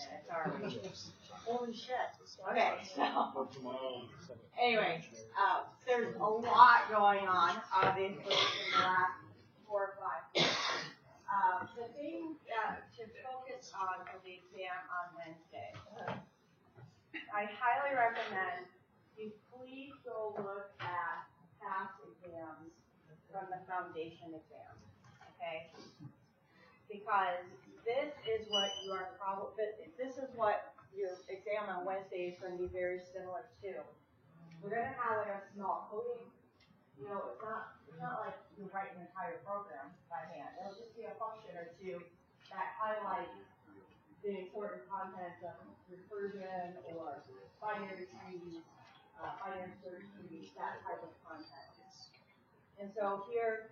minutes already. Holy shit. Okay, so anyway, there's a lot going on, obviously, in the last 4 or 5 years. The thing to focus on for the exam on Wednesday, I highly recommend you please go look at past exams from the foundation exam, okay? Because this is what you are this is what your exam on Wednesday is going to be very similar to. We're going to have like a small coding. You know, it's not like you write an entire program by hand. It'll just be a function or two that highlight the important contents of recursion or binary trees, binary search trees, that type of content. And so here,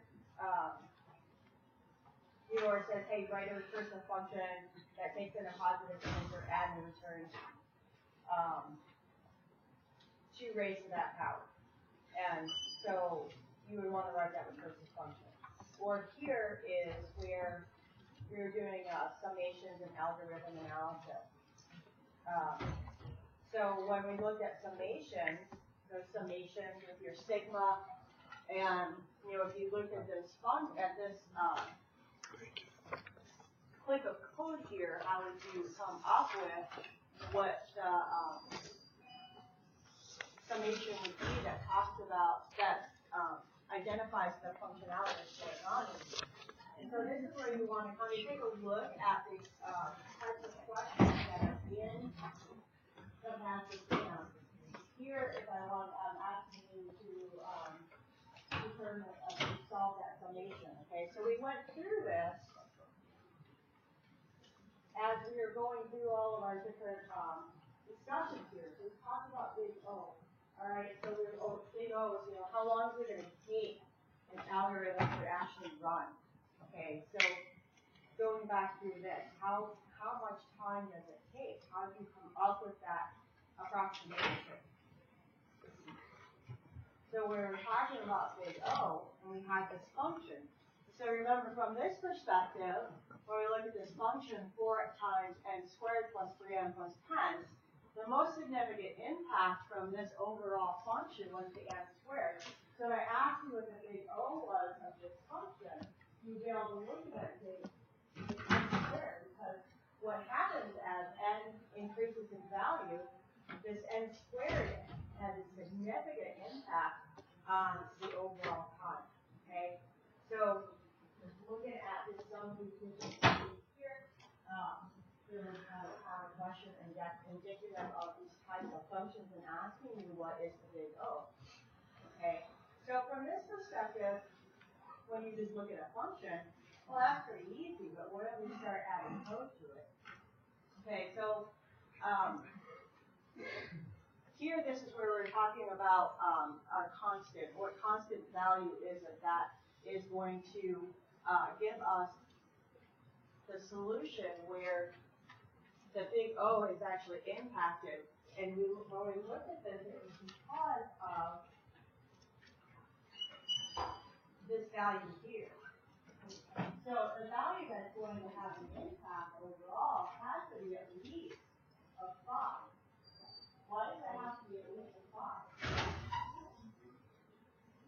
you know, it says, hey, write a recursive function that takes in a positive integer, add and returns 2 raised to that power. And so you would want to write that recursive function. Or here is where you're doing summations and algorithm analysis. So when we look at summations, there's summations with your sigma, and you know, if you look at this clip of code here, how would you come up with what the summation would be that talks about, that identifies the functionality that's going on? And so this is where you want to kind of take a look at the types of questions that are in the past exam. Here, if I'm asking you to determine, solve that summation. Okay, so we went through this as we were going through all of our different discussions here. So we talked about big O. All right, so big O is, you know, how long is it going to take an algorithm to actually run? Okay, so going back through this, how much time does it take? How do you come up with that approximation? So we're talking about big O, and we have this function. So remember, from this perspective, when we look at this function, 4 times n squared plus 3n plus 10, the most significant impact from this overall function was the n squared. So I asked you what the big O was of this function, you'd be able to look at it and say, it's n squared, because what happens as n increases in value, this n squared has a significant impact on the overall time. Okay? So looking at this sum here, really kind of a question and indicative of these types of functions and asking you what is the big O. Okay? So from this perspective, when you just look at a function, well, that's pretty easy, but what if we start adding code to it? Okay, so here, this is where we're talking about our constant. What constant value is it that is going to give us the solution where the big O is actually impacted. And when we look at this, it was because of this value here. So the value that's going to have an impact overall has to be at least a 5. Why does that have to be at least a 5?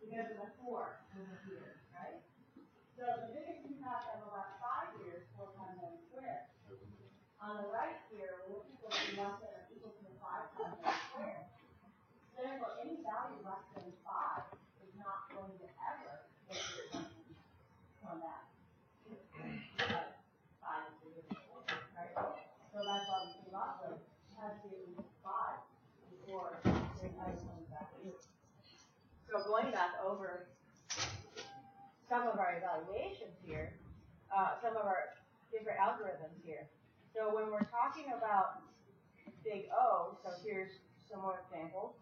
Because of the 4 over here, right? So the biggest impact of about 5 years, 4 times n squared. On the right here, we're looking for the less than or equal to 5 times n squared. Therefore, any value less than 5 is not going to ever get your attention on that. 5 is bigger than 4, right? So that's why we came up with it has to be at least 5 before the item comes back in. So going back over some of our evaluations here, some of our different algorithms here. So when we're talking about big O, so here's some more examples.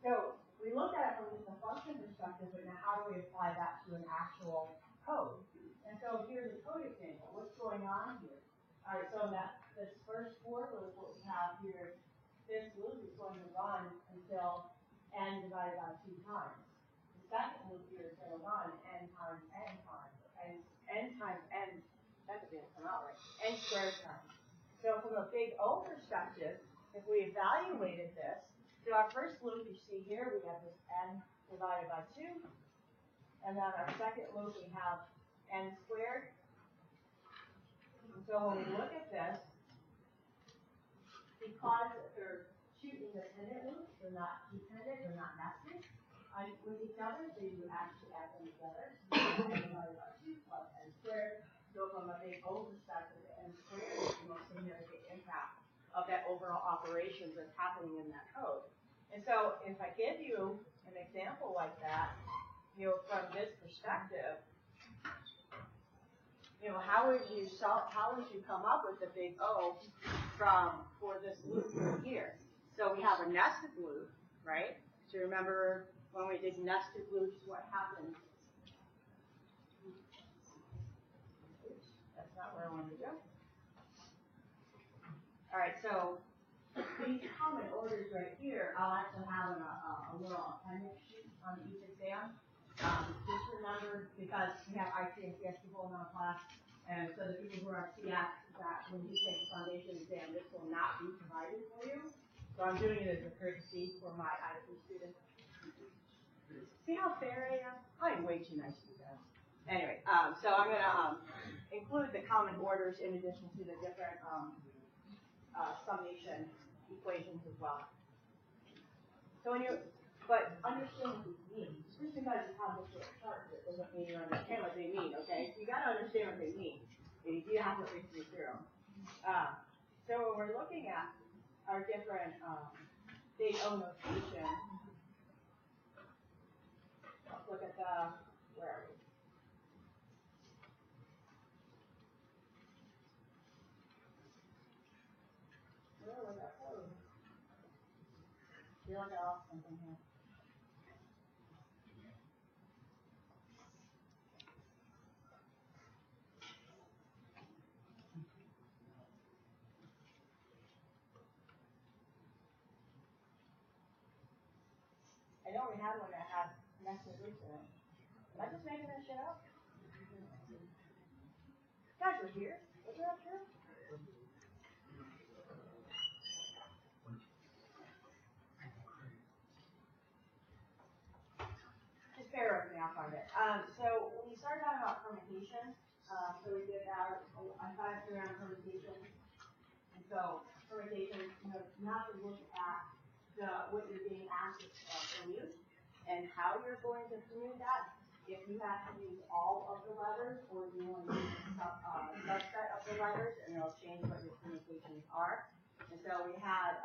So we looked at it from just a function perspective, but now how do we apply that to an actual code? And so here's a code example. What's going on here? All right, so this first for loop, what we have here, this loop is going to run until n divided by 2 times. The second loop here is going to run n times n times, and n times n. that didn't come out right. N squared times. So from a big O perspective, if we evaluated this, so our first loop you see here, we have this N divided by 2. And then our second loop, we have N squared. And so when we look at this, because they're two independent loops, they're not dependent, they're not nested with each other, so you would actually add them together. So N divided by 2 plus N squared. So from a big O perspective, N squared is the most significant impact of that overall operations that's happening in that code. And so if I give you an example like that, from this perspective, how would you come up with the big O for this loop right here? So we have a nested loop, right? So remember when we did nested loops, what happens? Oops, that's not where I wanted to go. All right, so these common orders right here, I'll actually have a little appendix sheet on each exam. Just remember, because we have IT and CS people in our class, and so the people who are CS, that when you take the foundation exam, this will not be provided for you. So I'm doing it as a courtesy for my IT students. See how fair I am? I'm way too nice to you guys. Anyway, so I'm going to include the common orders in addition to the different summation equations as well. So but understand what these mean. Just because you have this little chart, it doesn't mean you understand what they mean, okay? You got to understand what they mean. You have to think through them. So when we're looking at our different big O notation, let's look at where are we? Where was that code? I feel like I lost something here. I know we had one that had nested loops in it. Am I just making that shit up? You guys were here. Wasn't that true? Just bear with me, I'll find it. So when you started talking about fermentation, so we did I thought around fermentation. And so fermentation, you have to look at what you're being asked to commute and how you're going to commute that. If you have to use all of the letters or you want to use a subset of the letters, and it'll change what your fermentations are. And so we had,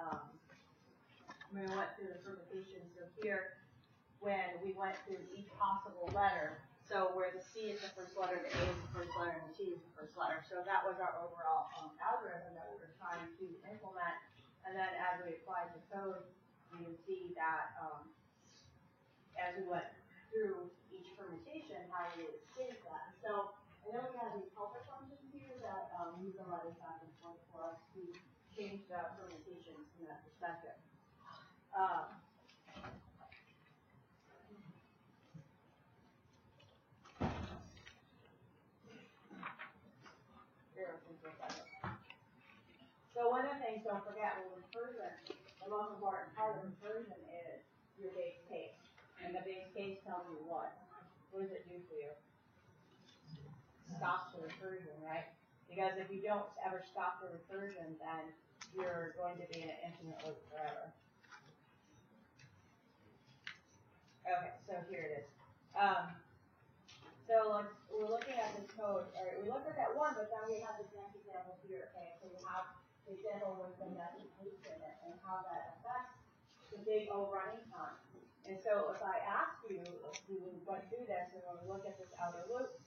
when we went through the fermentation, so here, when we went through each possible letter, so where the C is the first letter, the A is the first letter, and the T is the first letter. So that was our overall algorithm that we were trying to implement. And then as we applied the code, you can see that as we went through each fermentation, how you would change that. So I know we have these helper functions here that use the letters back and forth for us to change the fermentation from that perspective. So one of the things, don't forget, with recursion, the most important part of recursion is your base case. And the base case tells you what? What does it do for you? Stops the recursion, right? Because if you don't ever stop the recursion, then you're going to be in an infinite loop forever. Okay, so here it is. So we're looking at this code. All right, we looked at that one, but then we have this next example here. Okay, so we have the example with the nested loops in it and how that affects the big O running time. And so if I ask you, we went through this, and when we look at this outer loop,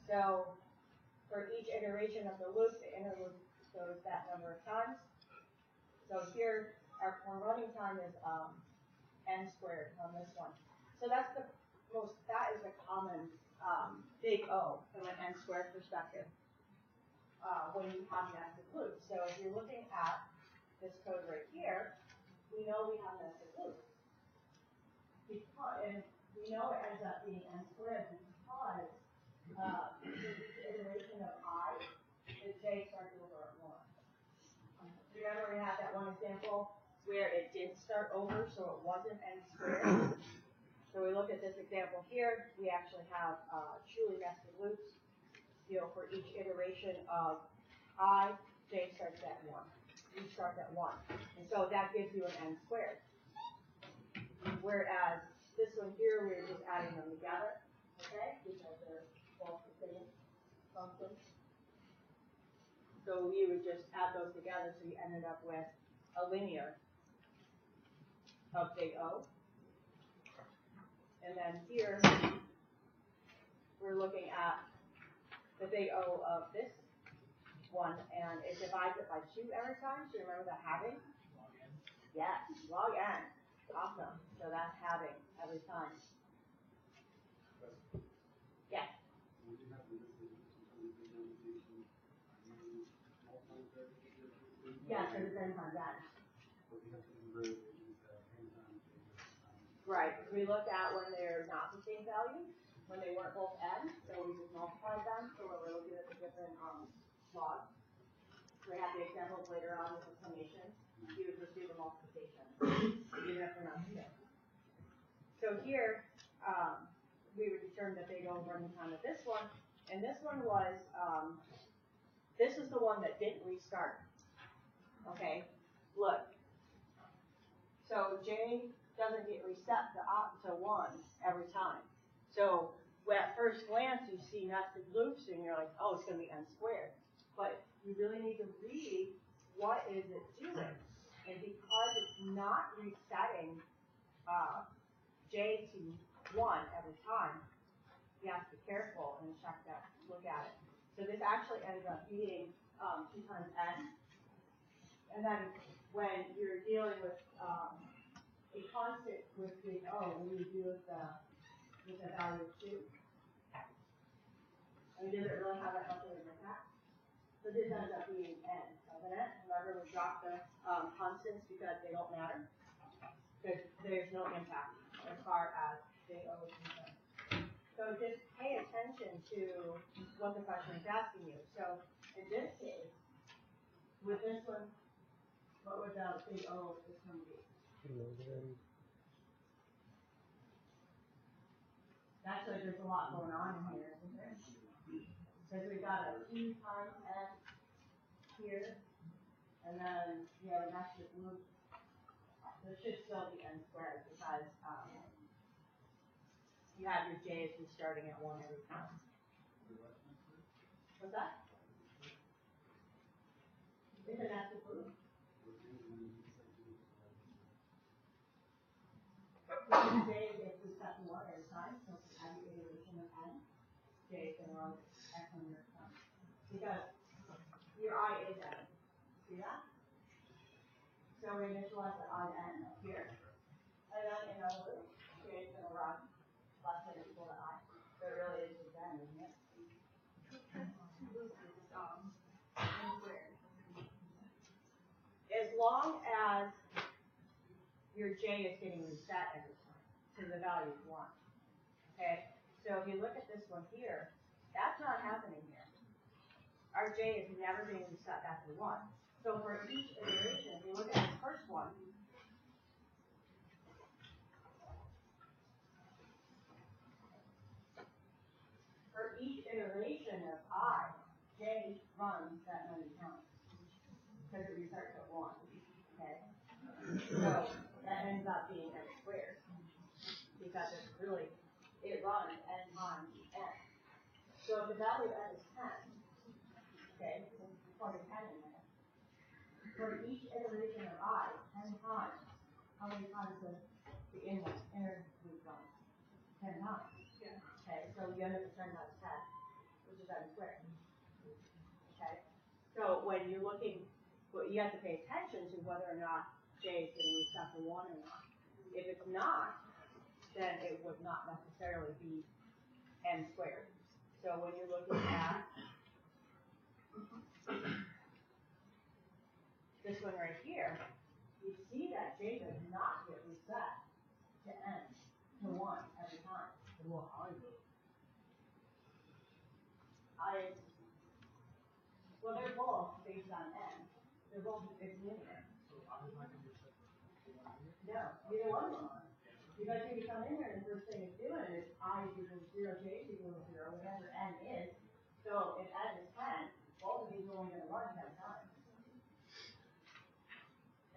so for each iteration of the loop, the inner loop goes that number of times. So here, our running time is n squared on this one. So that is the common big O from an n squared perspective when you have nested loops. So if you're looking at this code right here, we know we have nested loops. And we know it ends up being n squared because for each iteration of I, the j starts over at 1. Remember we had that one example where it did start over, so it wasn't n squared. So we look at this example here. We actually have truly nested loops. For each iteration of I, j starts at 1. U starts at 1. And so that gives you an n squared. Whereas this one here, we're just adding them together, okay? Because they're both the same functions. So you would just add those together, so you ended up with a linear of big O. And then here, we're looking at the big O of this one, and it divides it by 2 every time. So remember the halving? Log n. Yes, log n. Awesome. So that's halving every time. Yes. Yes, it depends on that. Right. We looked at when they're not the same value, when they weren't both n, so we just multiplied them. So when we're looking at the different logs, we have the examples later on with the summation. You would just do the multiplication, even if they're not the same. So here, we would determine that they don't run the time of this one, and this one was, this is the one that didn't restart. Okay, look. So J doesn't get reset to 1 every time. So at first glance, you see nested loops, and you're like, oh, it's going to be n squared. But you really need to read what is it doing. And because it's not resetting J to 1 every time, you have to be careful and check that, look at it. So this actually ends up being 2 times n. And then when you're dealing with a constant with big O, what do you do with the value of 2? And does it really have that much of an impact? So this ends up being n, doesn't it? Remember, we dropped the constants because they don't matter. Because there's no impact as far as big O is concerned. So just pay attention to what the question is asking you. So in this case, with this one, what would the big O of this one be? Actually, there's a lot going on in here, isn't there? Because we've got a 2 times n here, and then we have a nested loop. There should still be n squared because you have your j's restarting at 1 every time. What's that? It's a nested loop. J gets reset to 1 every time, so if you have your iteration of n, J is going to run x on your time. Because your I is n. See that? So we initialize the I n up here. And then in our loop, J is going to run less than or equal to I. So it really is just n, isn't it? As long as your J is getting reset every time to the value of 1. Okay? So if you look at this one here, that's not happening here. Our J is never being reset back to 1. So for each iteration, if you look at the first one, for each iteration of I, J runs that many times. Because it restarts at 1. Okay? So that ends up being n squared. Because it's really, it runs n times n. So if the value of n is 10, okay, so plug a 10 in there. For each iteration of I, 10 times, how many times does the inner loop run? 10 times. Yeah. Okay, so you end up with 10 times 10, which is n squared. Okay? So when you're looking, well, you have to pay attention to whether or not J is getting reset to 1 or not. If it's not, then it would not necessarily be n squared. So when you're looking at this one right here, you see that J does not get reset to n, to 1 every time. Well, they're both based on n. They're both, it's linear. No, neither one of them are. Because if you come in here and the first thing it's doing is I equals 0, j equals 0, whatever n is. So if n is 10, both of these are only going to run 10 times.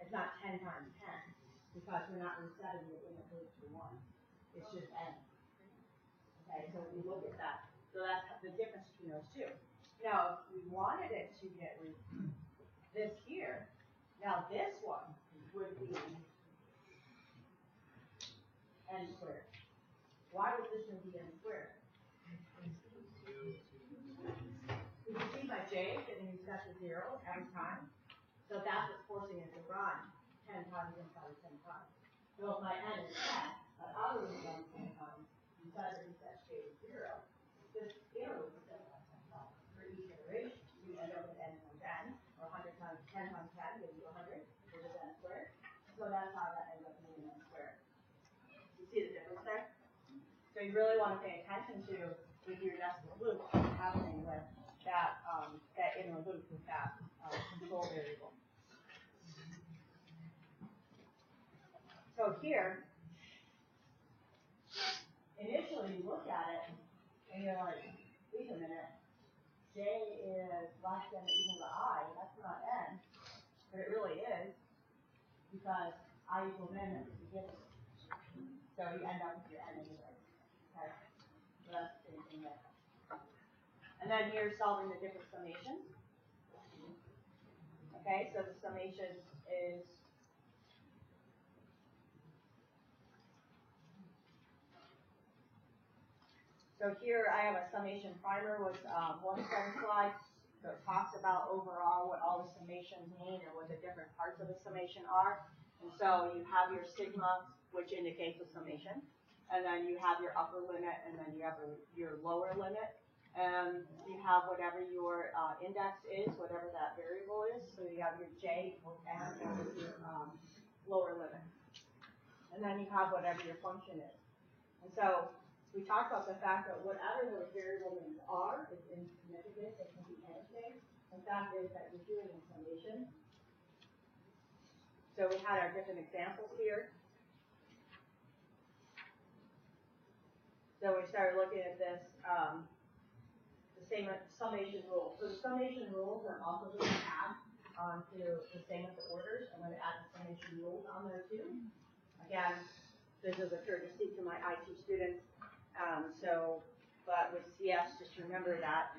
It's not 10 times 10, because we're not resetting it in a loop to 1. It's just n. Okay, so we look at that. So that's the difference between those two. Now, if we wanted it to get this here, now this one would be n squared. Why would this one be n squared? You can see my j getting reset to 0 every time. So that's what's forcing it to run 10 times inside of 10 times. So if my n is 10, my other one runs 10 times. Inside of reset j to 0, this inner loop is 10 times 10 times. For each iteration, you end up with n times n, or 100 times 10 times 10 gives you 100, which is n squared. So that's how that ends up being n squared. You see the difference there? So you really want to pay attention to, with your nested loop, what's happening with that, that inner loop with that control variable. So here, initially you look at it, and you're like, wait a minute, j is less than or equal to I, that's not n, but it really is, because I equals n at the beginning. So you end up with your n anyway. Okay? So that's the same thing there. And then here solving the different summations. Okay, so the summation is so here I have a summation primer with 1 slide. So it talks about overall what all the summations mean and what the different parts of the summation are. And so you have your sigma, which indicates the summation. And then you have your upper limit, and then you have your lower limit. And you have whatever your index is, whatever that variable is. So you have your j equals n, and your lower limit. And then you have whatever your function is. And so we talked about the fact that whatever those variable names are is insignificant. It can be anything. The fact is that you're doing a summation. So we had our different examples here. So we started looking at this, the same summation rules. So the summation rules are also going to add onto the same with the orders. I'm going to add the summation rules on there too. Again, this is a courtesy to my IT students. But with CS, just remember that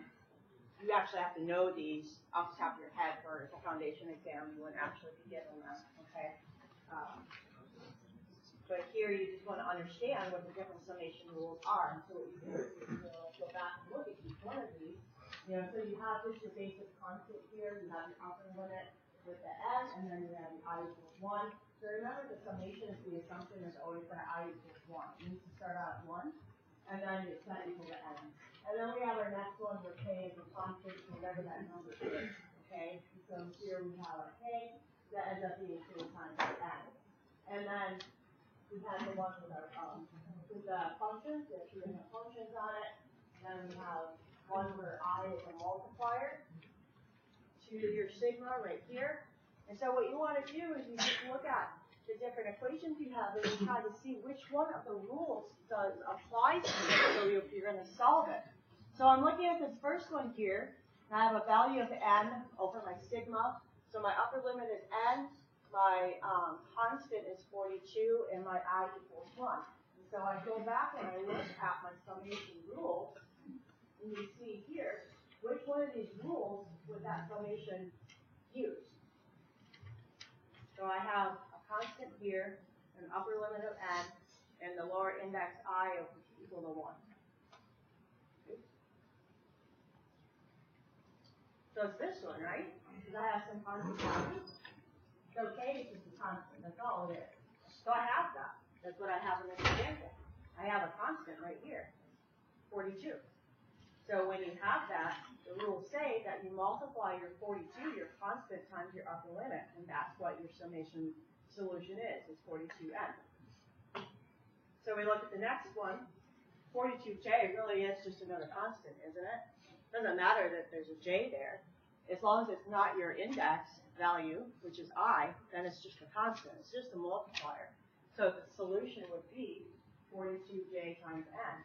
you actually have to know these off the top of your head for the foundation exam. You wouldn't actually be given them, okay? But here you just want to understand what the different summation rules are. And so what you do is go back and look at each one of these. You know, so you have just your basic constant here. You have your upper limit with the n, and then you have the I equals 1. So remember, the summation is the assumption is always that I equals 1. It needs to start out at 1. And then it's not equal to n. And then we have our next one where k is a constant, whatever that number is. Okay? So here we have our k that ends up being 3 times n. And then we have the one with our with the functions, there are 2 different functions on it. And then we have one where I is a multiplier to your sigma right here. And so what you want to do is you just look at the different equations you have, and you try to see which one of the rules does apply to it, so you're going to solve it. So I'm looking at this first one here, and I have a value of n over my sigma. So my upper limit is n, my constant is 42, and my I equals 1. And so I go back and I look at my summation rules, and you see here, which one of these rules would that summation use? So I have constant here, an upper limit of n, and the lower index I of equal to 1. Okay. So it's this one, right? Because I have some constant values. So k is just a constant. That's all it is. So I have that. That's what I have in this example. I have a constant right here, 42. So when you have that, the rules say that you multiply your 42, your constant, times your upper limit, and that's what your summation solution is 42n. So we look at the next one. 42j really is just another constant, isn't it? Doesn't matter that there's a j there. As long as it's not your index value, which is I, then it's just a constant. It's just a multiplier. So the solution would be 42j times n.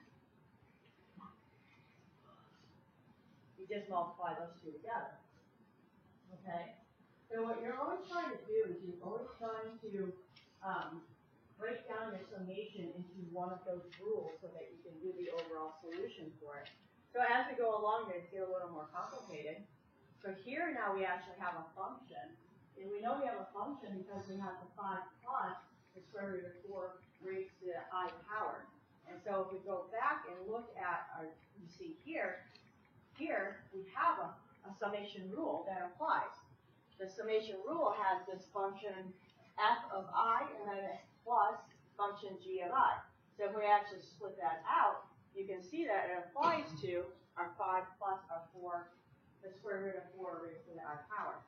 You just multiply those two together. Okay? So what you're always trying to do is you're always trying to break down your summation into one of those rules so that you can do the overall solution for it. So as we go along, it's get a little more complicated. So here now we actually have a function. And we know we have a function because we have the 5 plus the square root of 4 raised to the I power. And so if we go back and look at our, you see here we have a summation rule that applies. The summation rule has this function f of I and then plus function g of I. So if we actually split that out, you can see that it applies to our 5 plus our 4, the square root of 4 raised to the I power.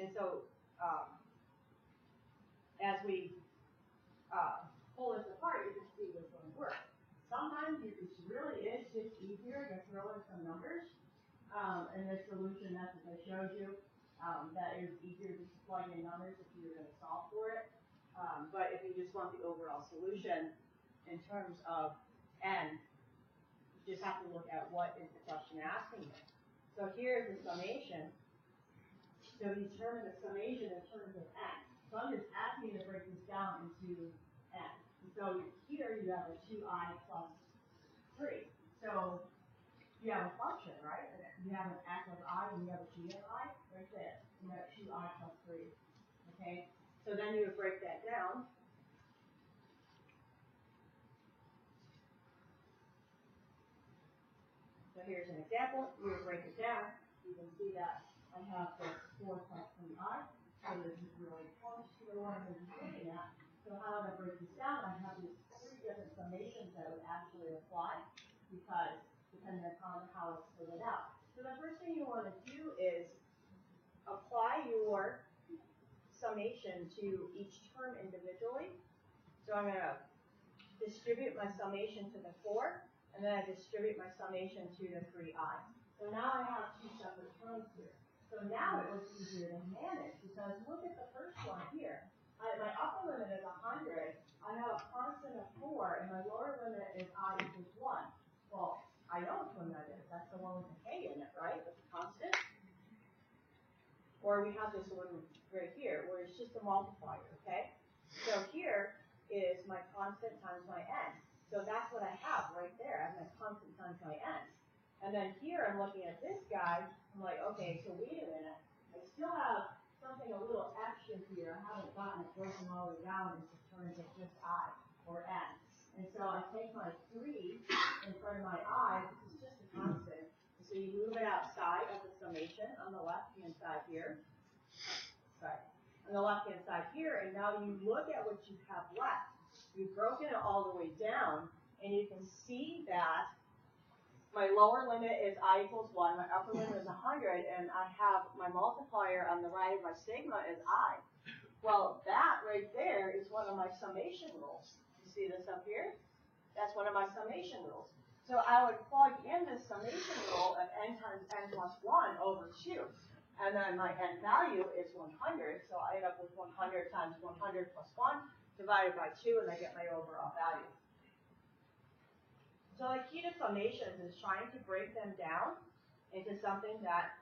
And so as we pull this apart, you can see which one works. Sometimes it really is just easier to throw in some numbers. And the solution method I showed you, that is easier to plug in numbers if you're going to solve for it. But if you just want the overall solution in terms of n, you just have to look at what is the question asking you. So here's the summation. So we determine the summation in terms of n. So I'm just asking you to break this down into n. And so here you have a 2i plus 3. So you have a function, right? You have an f of I and you have a g of I right there. You have 2i plus 3. Okay? So then you would break that down. So here's an example. You would break it down. You can see that I have the 4 plus 3i. So this is really close to the one I'm looking at. So how do I break this down? I have these 3 different summations that would actually apply because depending upon how it's split out. So the first thing you want to do is apply your summation to each term individually. So I'm going to distribute my summation to the 4, and then I distribute my summation to the 3i. So now I have 2 separate terms here. So now it was easier to manage because look at the first one here. My upper limit is 100. I have a constant of 4, and my lower limit is I equals 1. Well, I know which one that is. That's the one with the k in it, right? With the constant. Or we have this one right here where it's just a multiplier, okay? So here is my constant times my n. So that's what I have right there. I have my constant times my n. And then here I'm looking at this guy. I'm like, okay, so wait a minute. I still have something a little extra here. I haven't gotten it broken all the way down into terms of just I or n. And so I take my 3 in front of my I, which is just a constant. So you move it outside of the summation on the left-hand side here. Sorry. On the left-hand side here, and now you look at what you have left. You've broken it all the way down, and you can see that my lower limit is I equals 1, my upper limit is 100, and I have my multiplier on the right of my sigma is I. Well, that right there is one of my summation rules. You see this up here? That's one of my summation rules. So I would plug in this summation rule of n times n plus 1 over 2. And then my n value is 100, so I end up with 100 times 100 plus 1 divided by 2, and I get my overall value. So the key to summations is trying to break them down into something that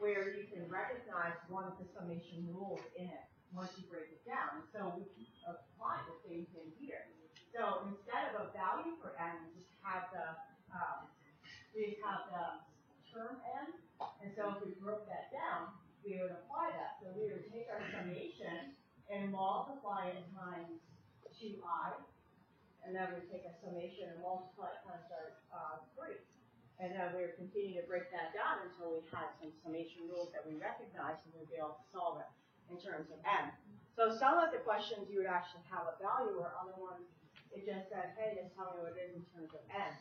where you can recognize one of the summation rules in it once you break it down. So we can apply the same thing here. So instead of a value for n, we just have the term n, and so if we broke that down, we would apply that. So we would take our summation and multiply it times 2i, and then we take a summation and multiply it times our 3. And then we would continue to break that down until we had some summation rules that we recognized, and we'd be able to solve it in terms of n. So some of the questions you would actually have a value, or other ones it just said, hey, just tell me what it is in terms of n.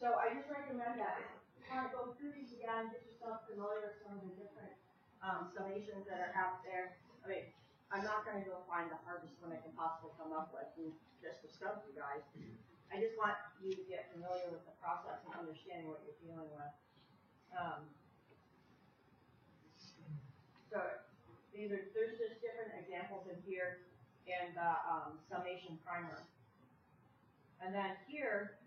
So I just recommend that you kind of go through these again, get yourself familiar with some of the different summations that are out there. I mean, I'm not going to go find the hardest one I can possibly come up with and just to stump you guys. I just want you to get familiar with the process and understanding what you're dealing with. So there's just different examples in here in the summation primer. And then here,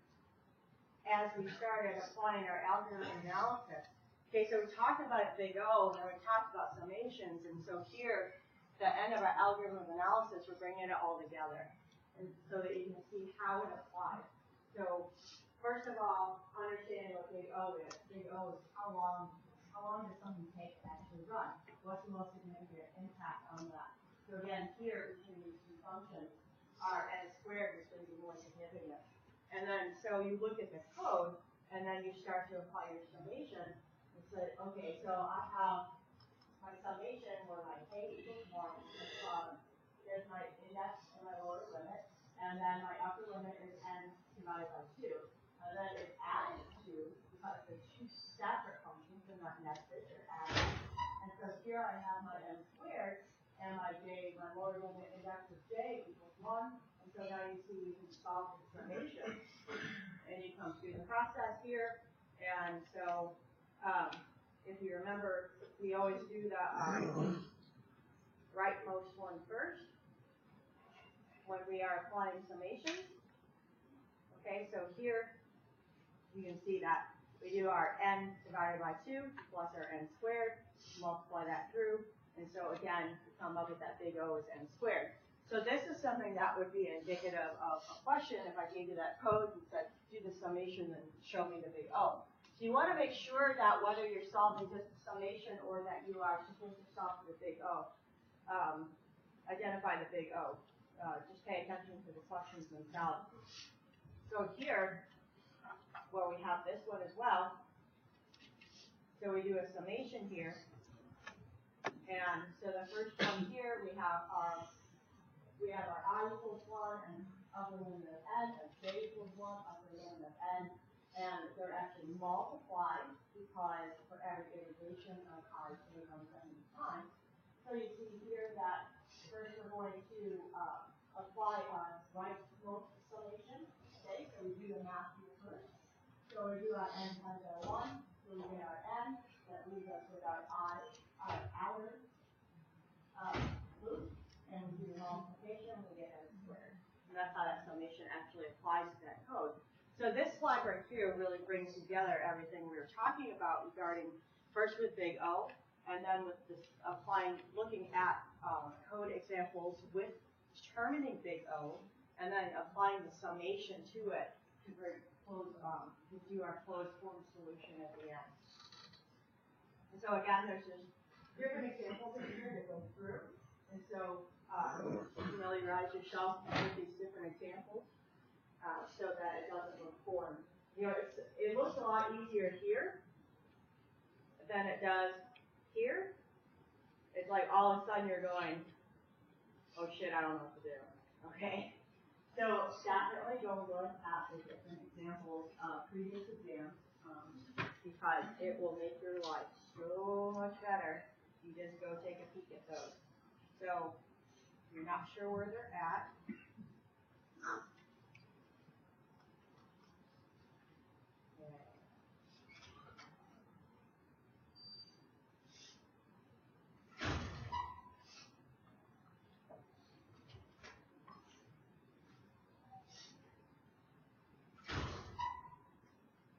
as we started applying our algorithm analysis, okay, so we talked about big O, and then we talked about summations, and so here, the end of our algorithm analysis, we're bringing it all together, and so that you can see how it applies. So, first of all, understanding what big O is. Big O is how long does something take to actually run? What's the most significant impact on that? So again, here between these two functions, our n squared is going to be more significant. And then, so you look at the code, and then you start to apply your summation. And say, okay, so I have my summation where my k equals 1. There's my index and my lower limit, and then my upper limit is n divided by 2. And then it's added to, because they're two separate functions, they're not nested, they're added. And so here I have my n squared, and my lower limit index of j equals 1. And so now you see you can solve the summation. And you come through the process here. And so if you remember, we always do the rightmost one first when we are applying summations. Okay, so here you can see that we do our n divided by 2 plus our n squared, multiply that through, and so again, we come up with that big O is n squared. So this is something that would be indicative of a question if I gave you that code and said, do the summation and show me the big O. So you want to make sure that whether you're solving just the summation or that you are supposed to solve the big O, identify the big O. Just pay attention to the questions themselves. So here, where we have this one as well, so we do a summation here. And so the first one here, we have our I equals 1 and upper limit of n, and j equals 1, upper limit of n, and they're actually multiplied because for every iteration of I k comes at any time. So you see here that first we're going to apply our rightmost summation. Okay, so we do the math here first. So we do our n times our 1, so we get our n, that leaves us with our I, our outer loop. And we do the multiplication, we get n squared. And that's how that summation actually applies to that code. So this slide right here really brings together everything we were talking about regarding first with big O, and then with this looking at code examples with determining big O, and then applying the summation to it to do our closed form solution at the end. And so again, there's just different examples in here to go through. And so familiarize yourself with these different examples so that it doesn't look foreign. You know, it looks a lot easier here than it does here. It's like all of a sudden you're going, oh shit, I don't know what to do. Okay? So definitely go look at the different examples of previous exams because it will make your life so much better. You just go take a peek at those. So you're not sure where they're at.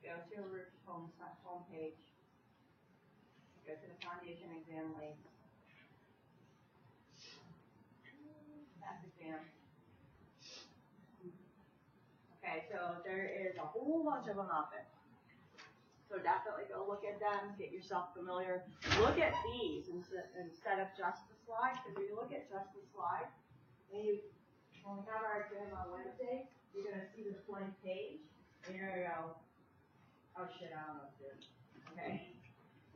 Go to your home page. Go to the foundation exam link. That's exam. Okay, so there is a whole bunch of them out there. So definitely go look at them, get yourself familiar. Look at these instead of just the slide, because if you look at just the slide, when we have our exam on Wednesday, you're going to see this blank page, and you're going to go, oh shit, I don't know what to do. Okay?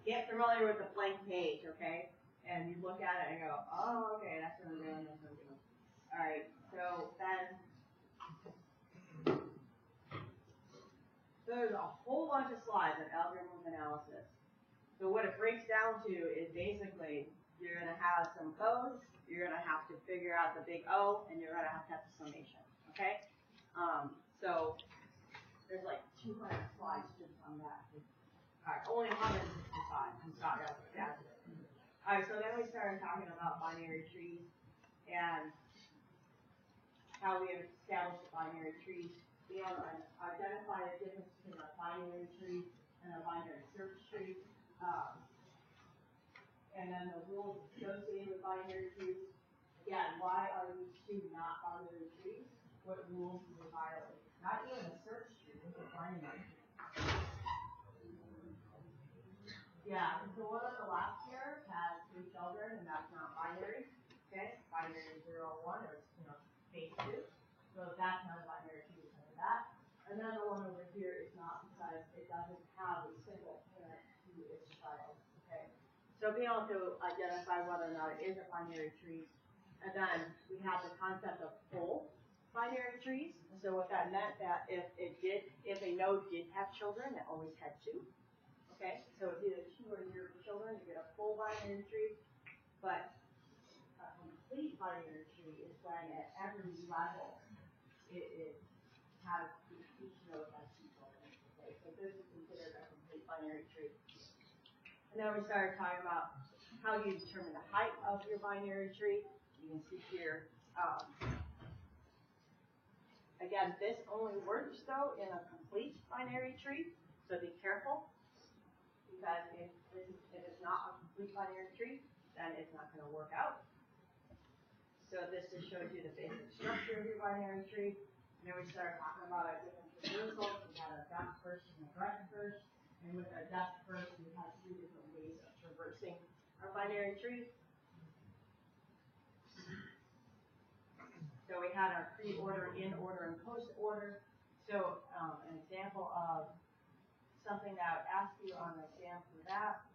Get familiar with the blank page, okay? And you look at it and go, oh, okay, that's what I'm doing, that's what I'm doing. All right, so then there's a whole bunch of slides on algorithm analysis. So what it breaks down to is basically you're going to have some codes, you're going to have to figure out the big O, and you're going to have the summation, okay? So there's like 200 slides just on that. Alright, only 165. I'm sorry, I was exaggerating. Alright, so then we started talking about binary trees and how we established the binary trees. We identified the difference between a binary tree and a binary search tree. And then the rules associated with binary trees. Again, why are these two not binary trees? What rules do they violate? Not even a search tree, it's a binary tree. Yeah, so one on the left here has 3 children, and that's not binary. Okay, binary 0, 1, or phase 2. So that's not a binary tree because of that. And then the one over here is not because it doesn't have a single parent to its child. Okay, so being able to identify whether or not it is a binary tree, and then we have the concept of full binary trees. So what that meant that if a node did have children, it always had 2. Okay, so it's either 2 or 0 children, you get a full binary tree, but a complete binary tree is when at every level it has each node has 2 children. Okay, so this is considered a complete binary tree. And then we started talking about how do you determine the height of your binary tree. You can see here. Again, this only works though in a complete binary tree, so be careful. Because if it's not a complete binary tree, then it's not going to work out. So this just shows you the basic structure of your binary tree. And then we started talking about our different traversals. We had a depth first and a breadth first. And with our depth first, we had 3 different ways of traversing our binary tree. So we had our pre-order, in-order, and post-order. So an example of something that I would ask you on the exam for that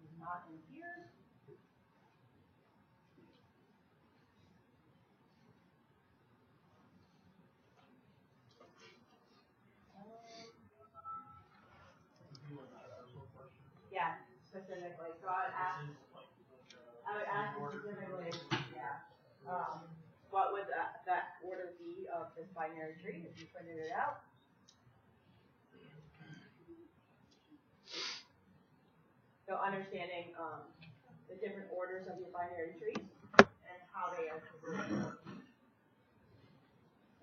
is not in here. Yeah, specifically. So I would ask specifically, yeah. What would that order be of this binary tree if you printed it out? So understanding the different orders of your binary trees and how they are traversed.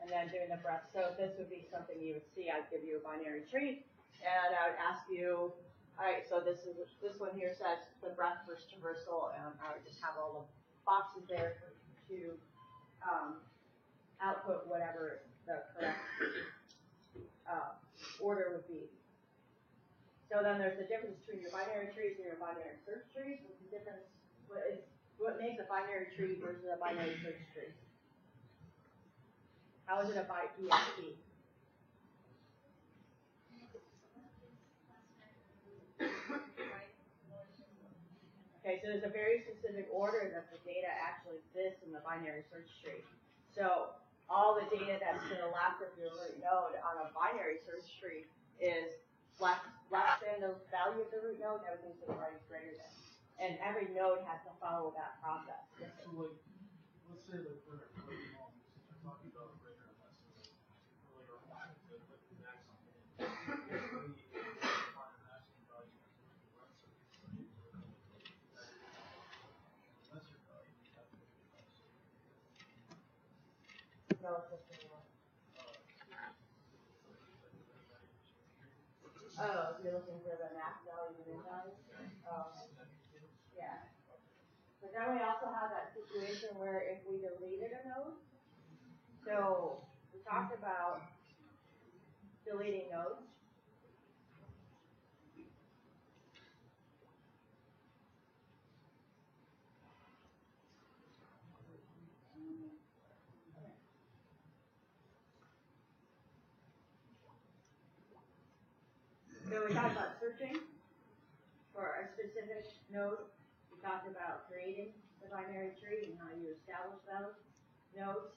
And then doing the breadth. So this would be something you would see. I'd give you a binary tree, and I would ask you, all right, so this one here says the breadth first traversal, and I would just have all the boxes there to output whatever the correct order would be. So then there's the difference between your binary trees and your binary search trees. What's the difference? What makes a binary tree versus a binary search tree? How is it a BST? Okay, so there's a very specific order that the data actually exists in the binary search tree. So all the data that's to the left of your root node on a binary search tree is less than the value of the root node, everything to the right is greater than. And every node has to follow that process. Yes, so like, let's say that we're talking about greater and less than earlier on to put the max on it. Oh, so you're looking for the max value of min value? Yeah. But then we also have that situation where if we deleted a node, so we talked about deleting nodes. So we talked about searching for a specific node. We talked about creating the binary tree and how you establish those nodes,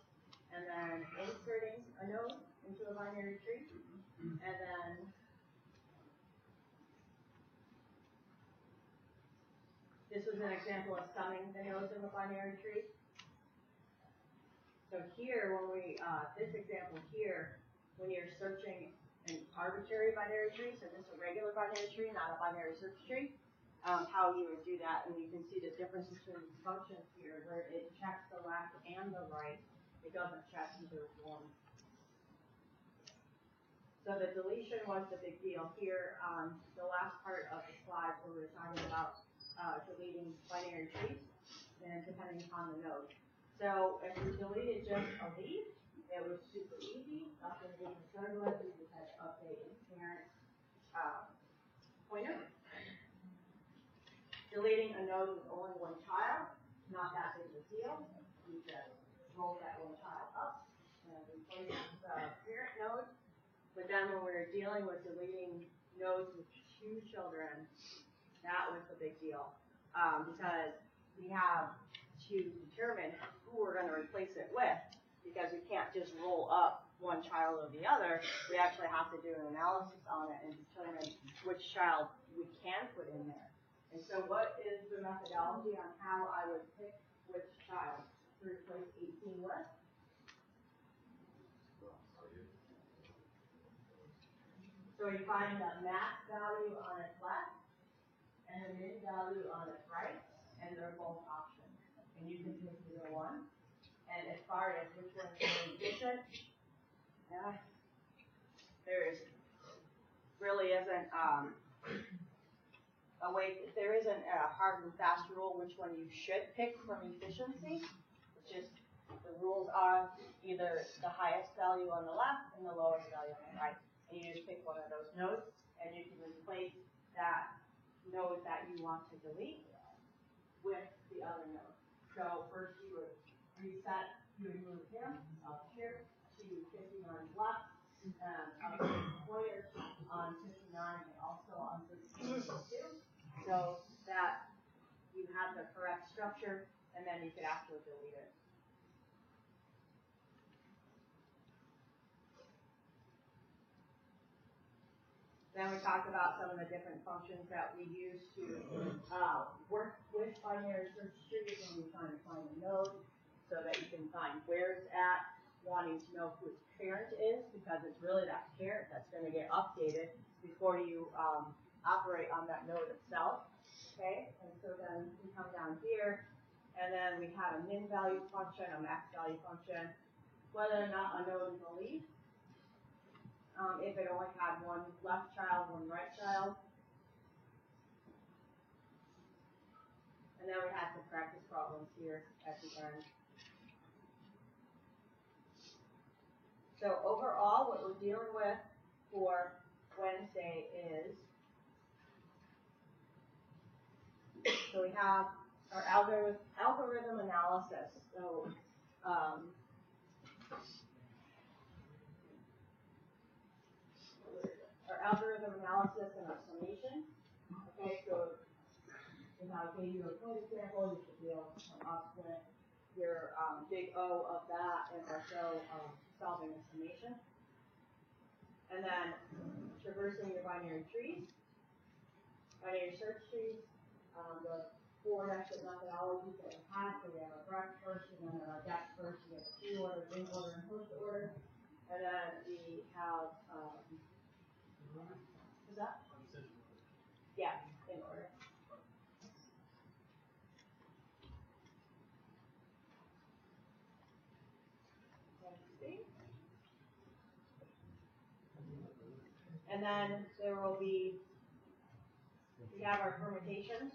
and then inserting a node into a binary tree, and then this was an example of summing the nodes in the binary tree. So here, when we, this example here, when you're searching an arbitrary binary tree, so just a regular binary tree, not a binary search tree, how you would do that, and you can see the difference between these functions here, where it checks the left and the right. It doesn't check either one. So the deletion was the big deal here on the last part of the slide where we were talking about deleting binary trees and depending upon the node. So if we deleted just a leaf, it was super easy. Nothing to be concerned with. We just had to update its parent pointer. Deleting a node with only one child, not that big of a deal. We just roll that one child up and replace the parent node. But then when we were dealing with deleting nodes with 2 children, that was the big deal. Because we have to determine who we're going to replace it with, because we can't just roll up one child or the other. We actually have to do an analysis on it and determine which child we can put in there. And so what is the methodology on how I would pick which child to replace 18 with? So we find the max value on its left and the min value on its right, and they're both options. And you can pick either one. And as far as which one is more efficient, there isn't a hard and fast rule which one you should pick from efficiency. It's just the rules are either the highest value on the left and the lowest value on the right. And you just pick one of those nodes, and you can replace that node that you want to delete with the other node. So first you would reset, you would move him up here to 59 left, and up to the pointer on 59 and also on 62, so that you have the correct structure, and then you could actually delete it. Then we talked about some of the different functions that we use to work with binary search trees when we're trying to find a node, so that you can find where it's at, wanting to know who its parent is, because it's really that parent that's going to get updated before you operate on that node itself. Okay, and so then we come down here, and then we have a min value function, a max value function, whether or not a node is a leaf. If it only had one left child, one right child. And then we had some practice problems here at the end. So overall, what we're dealing with for Wednesday is, so we have our algorithm analysis. So our algorithm analysis and our summation. Okay, so if I gave you a point example, you should be able to come up with your big O of that and also solving a summation. And then traversing your binary trees, binary search trees, the 4 exit methodologies that we have. So we have a breadth first, and then a depth first, we have a pre-order, in order, and post-order. And then we have is that? Yeah, in order. Let's see. And then there will be, we have our permutations.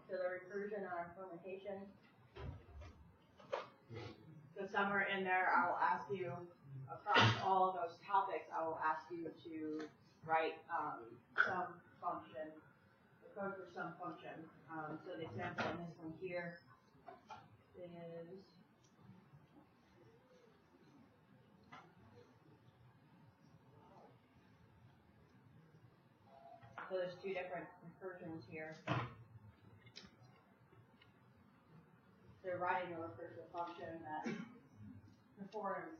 So the recursion on our permutations. So somewhere in there, I will ask you, across all of those topics, I will ask you to write some function, the code for some function. So the example in this one here is, so there's 2 different recursions here. They're writing a recursive function that performs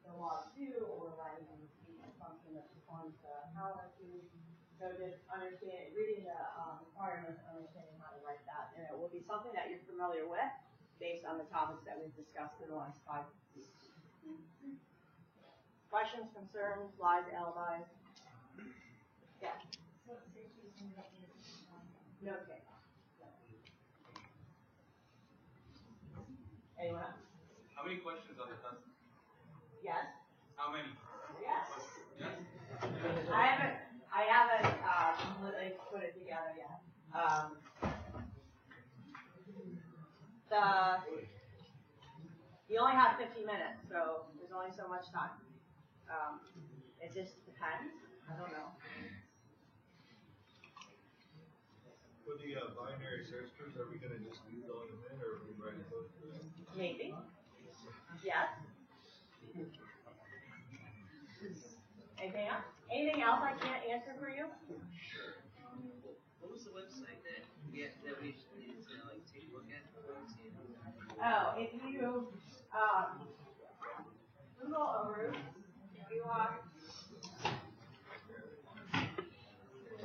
the log 2, or writing a function that performs the power 2. So just reading the requirements, understanding how to write that, and it will be something that you're familiar with. based on the topics that we've discussed in the last 5 weeks. Questions, concerns, lies, alibis? Yeah. No take. Anyone else? How many questions on the test? Yes. How many? Yes. Yes. I haven't completely put it together yet. You only have 15 minutes, so there's only so much time. It just depends. I don't know. For the binary search terms, are we going to just be filling them in, or are we writing code for them? Maybe. Yes. Anything else? Anything else I can't answer for you? What was the website that we need to like take a look at? Oh, if you Google a root, if you want,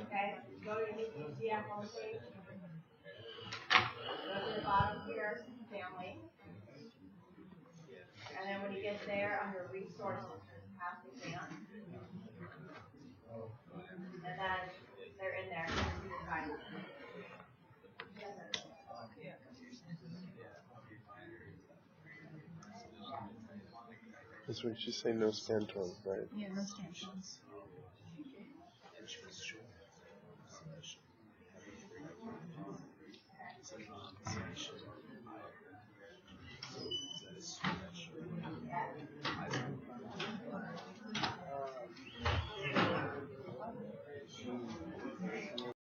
okay, go to the ECF homepage, go to the bottom here, family, and then when you get there, under resources, there's past exam, and then they're in there, you can find them. That's what you say, no scan tones, right? Yeah, no scan tones.